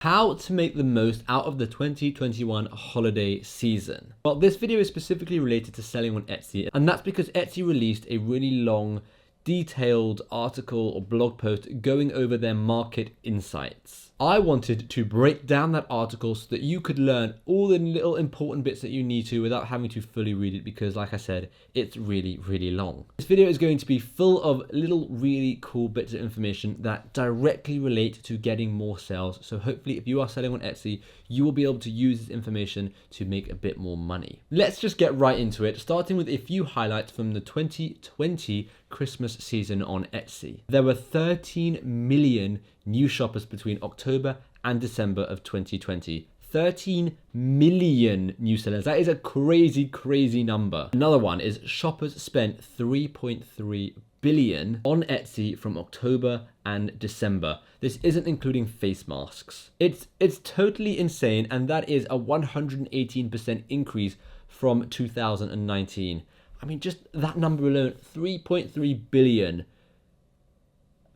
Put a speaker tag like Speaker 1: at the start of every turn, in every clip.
Speaker 1: How to make the most out of the 2021 holiday season. Well, this video is specifically related to selling on Etsy, and that's because Etsy released a really long, detailed article or blog post going over their market insights. I wanted to break down that article so that you could learn all the little important bits that you need to without having to fully read it, because like I said, it's really, really long. This video is going to be full of little really cool bits of information that directly relate to getting more sales. So hopefully if you are selling on Etsy, you will be able to use this information to make a bit more money. Let's just get right into it, starting with a few highlights from the 2020 Christmas season on Etsy. There were 13 million new shoppers between October and December of 2020. 13 million new sellers. That is a crazy, crazy number. Another one is shoppers spent 3.3 billion on Etsy from October and December. This isn't including face masks. It's totally insane, and that is a 118% increase from 2019. I mean, just that number alone, 3.3 billion.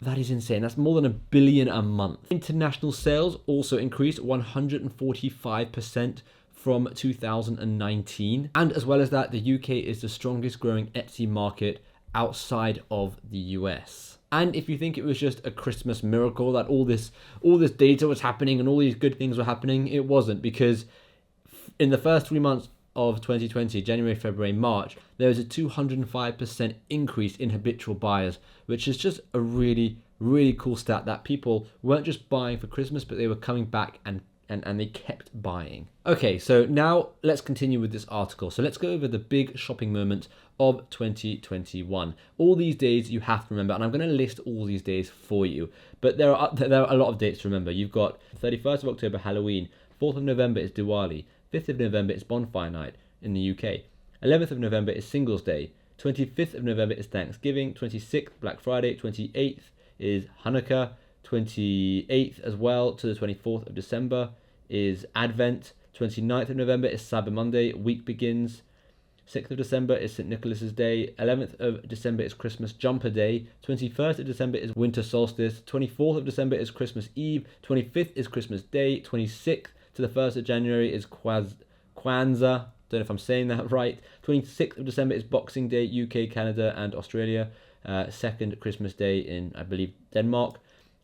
Speaker 1: That is insane. That's more than $1 billion a month. International sales also increased 145% from 2019. And as well as that, the UK is the strongest growing Etsy market outside of the US. And if you think it was just a Christmas miracle that all this data was happening and all these good things were happening, it wasn't, because in the first 3 months of 2020, January, February, March, there was a 205% increase in habitual buyers, which is just a really, really cool stat that people weren't just buying for Christmas, but they were coming back and they kept buying. Okay, so now let's continue with this article. So let's go over the big shopping moments of 2021. All these days you have to remember, and I'm going to list all these days for you, but there are a lot of dates to remember. You've got 31st of October, Halloween. 4th of November is Diwali. 5th of November is Bonfire Night in the UK. 11th of November is Singles Day. 25th of November is Thanksgiving. 26th, Black Friday. 28th is Hanukkah. 28th as well to the 24th of December is Advent. 29th of November is Cyber Monday. Week begins. 6th of December is St. Nicholas's Day. 11th of December is Christmas Jumper Day. 21st of December is Winter Solstice. 24th of December is Christmas Eve. 25th is Christmas Day. 26th to the 1st of January is Kwanzaa. Don't know if I'm saying that right. 26th of December is Boxing Day, UK, Canada, and Australia. Second Christmas Day in, I believe, Denmark.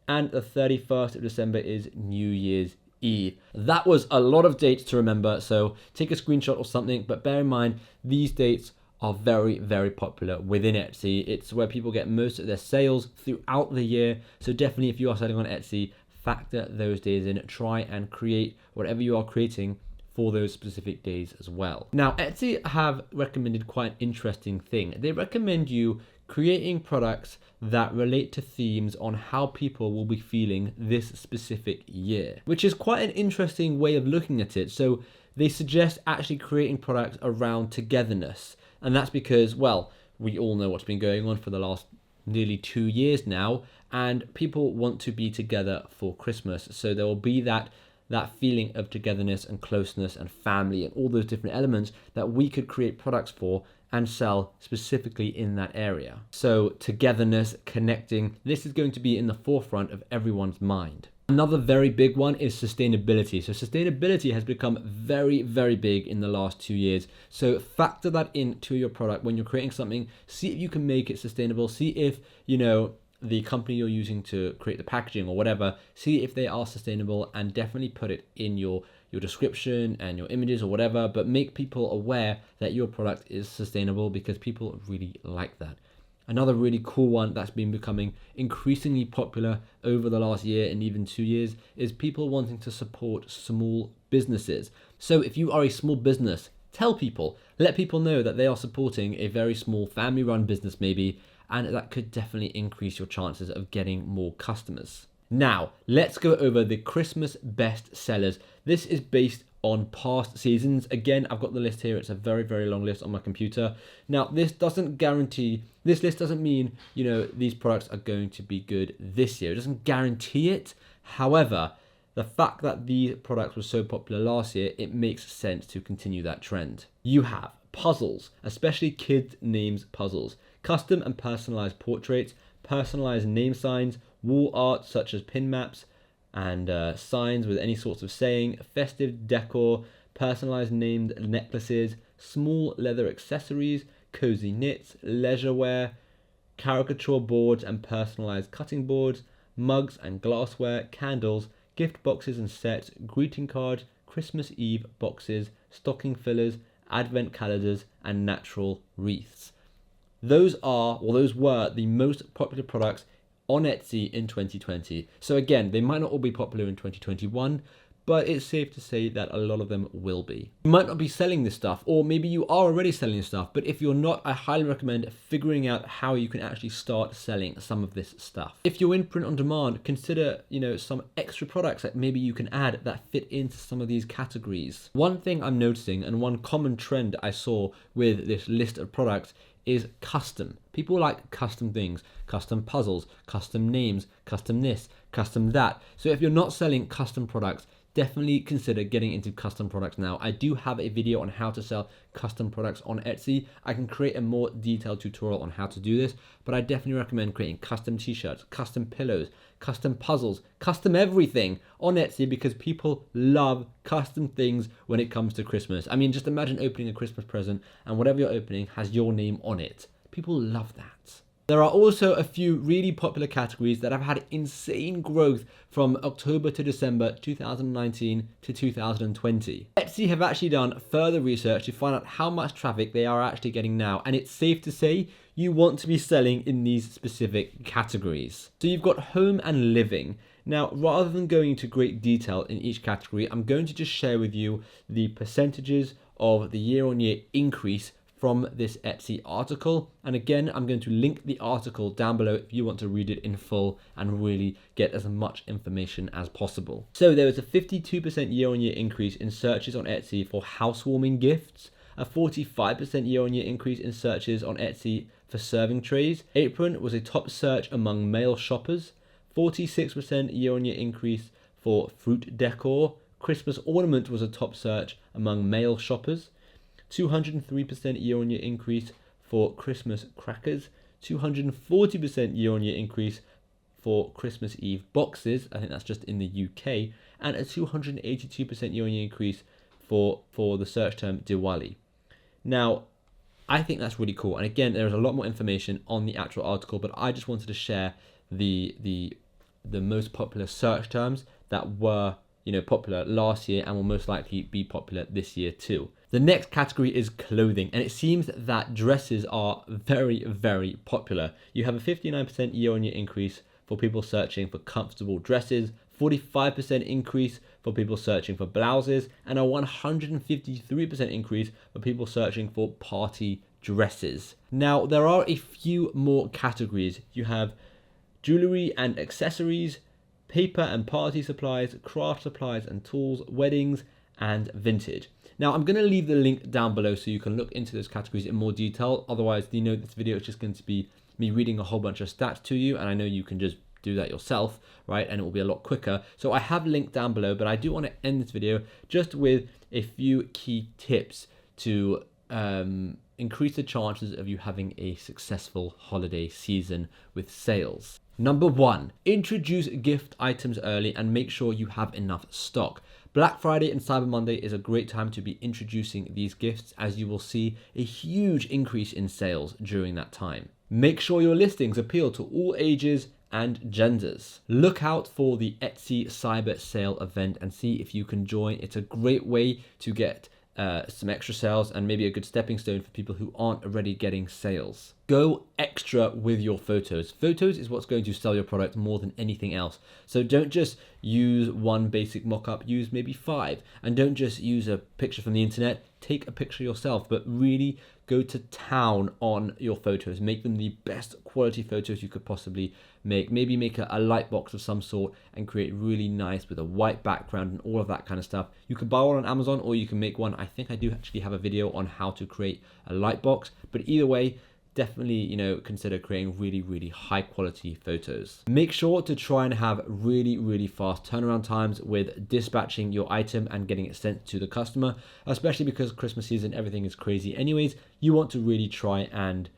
Speaker 1: And the 31st of December is New Year's Eve. That was a lot of dates to remember, so take a screenshot or something, but bear in mind, these dates are very, very popular within Etsy. It's where people get most of their sales throughout the year, so definitely if you are selling on Etsy, factor those days in. Try and create whatever you are creating for those specific days as well. Now, Etsy have recommended quite an interesting thing. They recommend you creating products that relate to themes on how people will be feeling this specific year, which is quite an interesting way of looking at it. So they suggest actually creating products around togetherness. And that's because, well, we all know what's been going on for the last nearly 2 years now, and people want to be together for Christmas. So there will be that feeling of togetherness and closeness and family and all those different elements that we could create products for and sell specifically in that area. So togetherness, connecting, this is going to be in the forefront of everyone's mind. Another very big one is sustainability. So sustainability has become very, very big in the last 2 years. So factor that into your product when you're creating something. See if you can make it sustainable. See if, the company you're using to create the packaging or whatever, see if they are sustainable, and definitely put it in your description and your images or whatever, but make people aware that your product is sustainable, because people really like that. Another really cool one that's been becoming increasingly popular over the last year and even 2 years is people wanting to support small businesses. So if you are a small business, tell people, let people know that they are supporting a very small family-run business maybe, and that could definitely increase your chances of getting more customers. Now, let's go over the Christmas best sellers. This is based on past seasons. Again, I've got the list here. It's a very, very long list on my computer. Now, this list doesn't mean, these products are going to be good this year. It doesn't guarantee it. However, the fact that these products were so popular last year, it makes sense to continue that trend. You have puzzles, especially kids' names puzzles, custom and personalized portraits, personalized name signs, wall art such as pin maps, and signs with any sorts of saying, festive decor, personalized named necklaces, small leather accessories, cozy knits, leisure wear, caricature boards and personalized cutting boards, mugs and glassware, candles, gift boxes and sets, greeting cards, Christmas Eve boxes, stocking fillers, advent calendars, and natural wreaths. Those were the most popular products on Etsy in 2020. So again, they might not all be popular in 2021, but it's safe to say that a lot of them will be. You might not be selling this stuff, or maybe you are already selling this stuff, but if you're not, I highly recommend figuring out how you can actually start selling some of this stuff. If you're in print on demand, consider, some extra products that maybe you can add that fit into some of these categories. One thing I'm noticing, and one common trend I saw with this list of products, is custom. People like custom things, custom puzzles, custom names, custom this, custom that. So if you're not selling custom products, definitely consider getting into custom products now. I do have a video on how to sell custom products on Etsy. I can create a more detailed tutorial on how to do this, but I definitely recommend creating custom t-shirts, custom pillows, custom puzzles, custom everything on Etsy, because people love custom things when it comes to Christmas. I mean, just imagine opening a Christmas present and whatever you're opening has your name on it. People love that. There are also a few really popular categories that have had insane growth from October to December 2019 to 2020. Etsy have actually done further research to find out how much traffic they are actually getting now, and it's safe to say you want to be selling in these specific categories. So you've got home and living. Now, rather than going into great detail in each category, I'm going to just share with you the percentages of the year-on-year increase from this Etsy article. And again, I'm going to link the article down below if you want to read it in full and really get as much information as possible. So there was a 52% year-on-year increase in searches on Etsy for housewarming gifts, a 45% year-on-year increase in searches on Etsy for serving trays. Apron was a top search among male shoppers, 46% year-on-year increase for fruit decor. Christmas ornament was a top search among male shoppers. 203% year-on-year increase for Christmas crackers, 240% year-on-year increase for Christmas Eve boxes, I think that's just in the UK, and a 282% year-on-year increase for the search term Diwali. Now, I think that's really cool, and again, there is a lot more information on the actual article, but I just wanted to share the most popular search terms that were popular last year and will most likely be popular this year too. The next category is clothing, and it seems that dresses are very, very popular. You have a 59% year-on-year increase for people searching for comfortable dresses, 45% increase for people searching for blouses, and a 153% increase for people searching for party dresses. Now, there are a few more categories. You have jewelry and accessories, paper and party supplies, craft supplies and tools, weddings, and vintage. Now, I'm going to leave the link down below so you can look into those categories in more detail. Otherwise, this video is just going to be me reading a whole bunch of stats to you, and I know you can just do that yourself, right? And it will be a lot quicker. So I have linked down below, but I do want to end this video just with a few key tips to increase the chances of you having a successful holiday season with sales. Number 1, introduce gift items early and make sure you have enough stock. Black Friday and Cyber Monday is a great time to be introducing these gifts, as you will see a huge increase in sales during that time. Make sure your listings appeal to all ages and genders. Look out for the Etsy Cyber Sale event and see if you can join. It's a great way to get some extra sales and maybe a good stepping stone for people who aren't already getting sales. Go extra with your photos. Photos is what's going to sell your product more than anything else. So don't just use one basic mock-up, use maybe 5. And don't just use a picture from the internet, take a picture yourself, but really go to town on your photos. Make them the best quality photos you could possibly make. Maybe make a light box of some sort and create really nice with a white background and all of that kind of stuff. You can buy one on Amazon or you can make one. I think I do actually have a video on how to create a light box, but either way, definitely, consider creating really, really high quality photos. Make sure to try and have really, really fast turnaround times with dispatching your item and getting it sent to the customer, especially because Christmas season, everything is crazy anyways. You want to really try and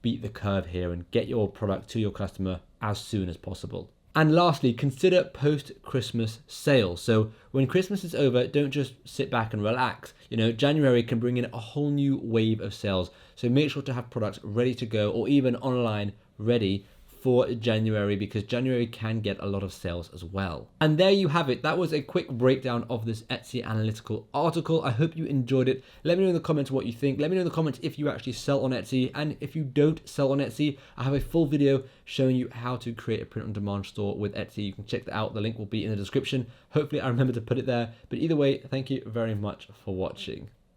Speaker 1: beat the curve here and get your product to your customer as soon as possible. And lastly, consider post-Christmas sales. So when Christmas is over, don't just sit back and relax. January can bring in a whole new wave of sales. So make sure to have products ready to go, or even online ready for January, because January can get a lot of sales as well. And there you have it. That was a quick breakdown of this Etsy analytical article. I hope you enjoyed it. Let me know in the comments what you think. Let me know in the comments if you actually sell on Etsy, and if you don't sell on Etsy, I have a full video showing you how to create a print-on-demand store with Etsy. You can check that out. The link will be in the description. Hopefully I remember to put it there. But either way, thank you very much for watching.